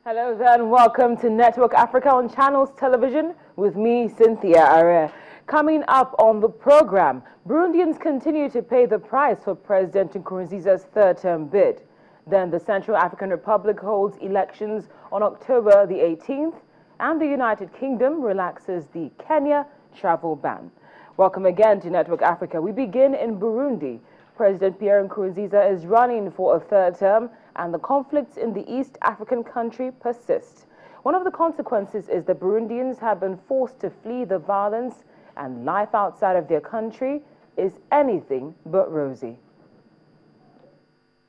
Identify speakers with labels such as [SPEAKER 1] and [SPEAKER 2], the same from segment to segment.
[SPEAKER 1] Hello there and welcome to Network Africa on Channels Television with me, Cynthia Are. Coming up on the program, Burundians continue to pay the price for President Nkurunziza's third-term bid. Then the Central African Republic holds elections on October the 18th, and the United Kingdom relaxes the Kenya travel ban. Welcome again to Network Africa. We begin in Burundi. President Pierre Nkurunziza is running for a third term, and the conflicts in the East African country persist. One of the consequences is that Burundians have been forced to flee the violence, and life outside of their country is anything but rosy.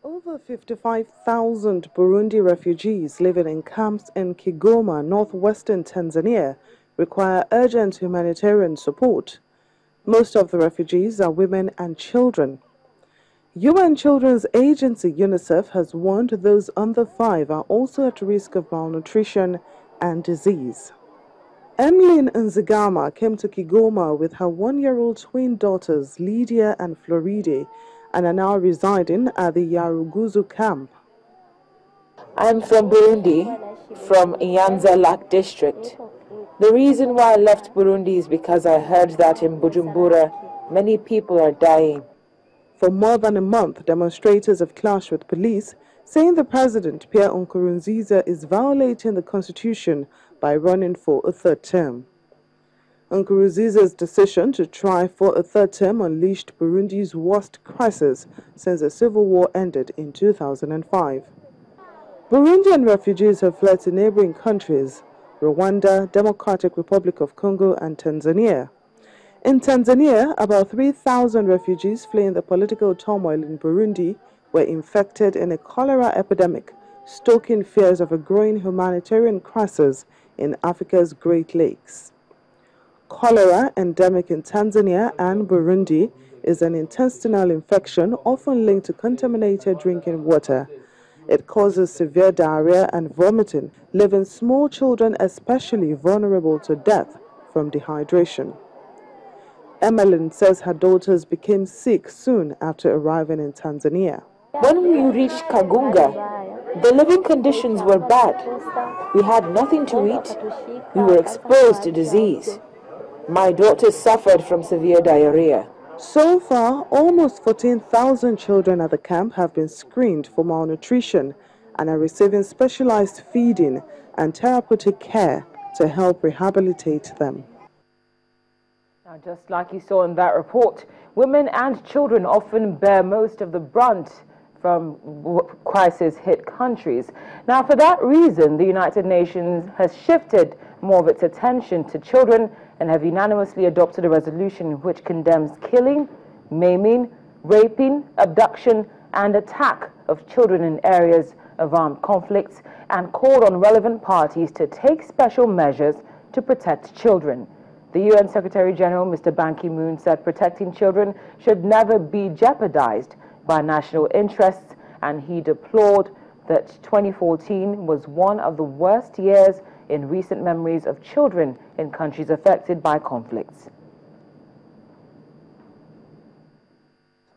[SPEAKER 2] Over 55,000 Burundi refugees living in camps in Kigoma, northwestern Tanzania, require urgent humanitarian support. Most of the refugees are women and children. UN Children's Agency UNICEF has warned those under 5 are also at risk of malnutrition and disease. Emmeline Nzigama came to Kigoma with her 1-year-old twin daughters Lydia and Floride and are now residing at the Yaruguzu camp.
[SPEAKER 1] I am from Burundi, from Nyanza Lake district. The reason why I left Burundi is because I heard that in Bujumbura many people are dying.
[SPEAKER 2] For more than a month, demonstrators have clashed with police, saying the president, Pierre Nkurunziza, is violating the constitution by running for a third term. Nkurunziza's decision to try for a third term unleashed Burundi's worst crisis since the civil war ended in 2005. Burundian refugees have fled to neighboring countries, Rwanda, Democratic Republic of Congo, and Tanzania. In Tanzania, about 3,000 refugees fleeing the political turmoil in Burundi were infected in a cholera epidemic, stoking fears of a growing humanitarian crisis in Africa's Great Lakes. Cholera, endemic in Tanzania and Burundi, is an intestinal infection often linked to contaminated drinking water. It causes severe diarrhea and vomiting, leaving small children especially vulnerable to death from dehydration. Emmeline says her daughters became sick soon after arriving in Tanzania.
[SPEAKER 1] When we reached Kagunga, the living conditions were bad. We had nothing to eat. We were exposed to disease. My daughters suffered from severe diarrhea.
[SPEAKER 2] So far, almost 14,000 children at the camp have been screened for malnutrition and are receiving specialized feeding and therapeutic care to help rehabilitate them.
[SPEAKER 1] Now, just like you saw in that report, women and children often bear most of the brunt from crisis-hit countries. Now, for that reason, the United Nations has shifted more of its attention to children and have unanimously adopted a resolution which condemns killing, maiming, raping, abduction, and attack of children in areas of armed conflicts and called on relevant parties to take special measures to protect children. The UN Secretary General, Mr. Ban Ki-moon, said protecting children should never be jeopardized by national interests, and he deplored that 2014 was one of the worst years in recent memories of children in countries affected by conflicts.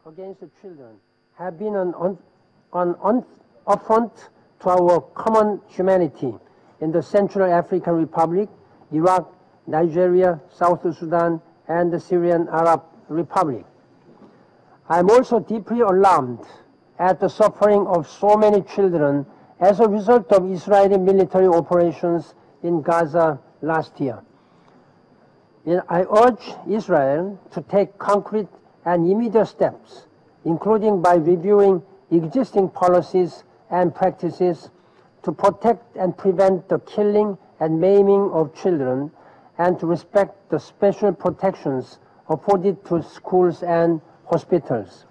[SPEAKER 3] Against the children have been an affront to our common humanity in the Central African Republic, Iraq, Nigeria, South Sudan, and the Syrian Arab Republic. I am also deeply alarmed at the suffering of so many children as a result of Israeli military operations in Gaza last year. I urge Israel to take concrete and immediate steps, including by reviewing existing policies and practices to protect and prevent the killing and maiming of children, and to respect the special protections afforded to schools and hospitals.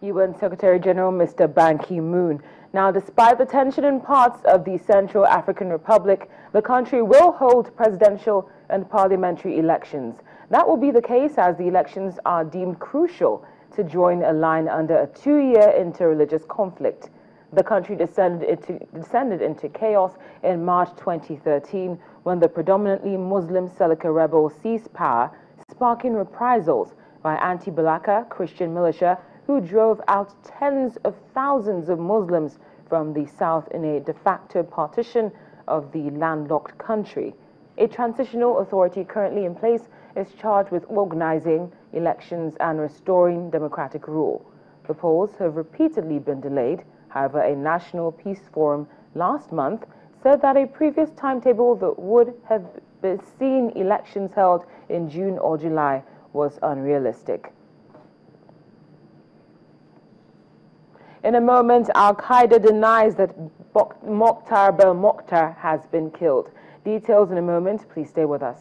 [SPEAKER 1] UN Secretary General Mr. Ban Ki-moon. Now, despite the tension in parts of the Central African Republic, the country will hold presidential and parliamentary elections. That will be the case as the elections are deemed crucial to join a line under a 2-year interreligious conflict. The country descended into chaos in March 2013 when the predominantly Muslim Seleka rebels seized power, sparking reprisals by anti-Balaka Christian militia who drove out tens of thousands of Muslims from the south in a de facto partition of the landlocked country. A transitional authority currently in place is charged with organizing elections and restoring democratic rule. The polls have repeatedly been delayed. However, a national peace forum last month said that a previous timetable that would have seen elections held in June or July was unrealistic. In a moment, Al-Qaeda denies that Mokhtar Belmokhtar has been killed. Details in a moment. Please stay with us.